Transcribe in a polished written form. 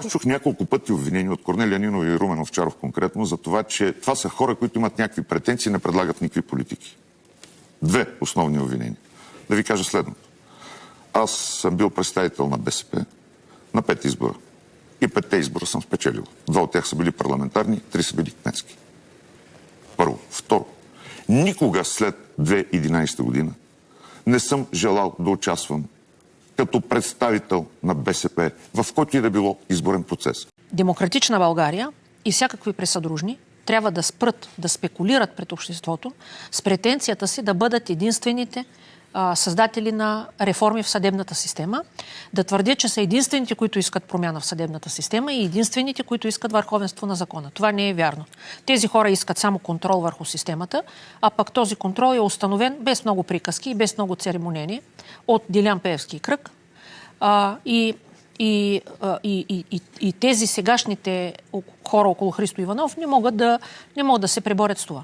Чух няколко пъти обвинения от Корнелия Нинова и Румен Овчаров конкретно за това, че това са хора, които имат някакви претенции и не предлагат никакви политики. Две основни обвинения. Да ви кажа следното. Аз съм бил представител на БСП на 5 избора. И 5 избора съм спечелил. 2 от тях са били парламентарни, 3 са били кметски. Първо. Второ. Никога след 2011 година не съм желал да участвам като представител на БСП, в който и да било изборен процес. Демократична България и всякакви присъдружни трябва да спрат да спекулират пред обществото с претенцията си да бъдат единствените създатели на реформи в съдебната система, да твърдят, че са единствените, които искат промяна в съдебната система и единствените, които искат върховенство на закона. Това не е вярно. Тези хора искат само контрол върху системата, а пък този контрол е установен без много приказки и без много церемонени от Делян Пеевски кръг. И тези сегашните хора около Христо Иванов не могат да се преборят с това.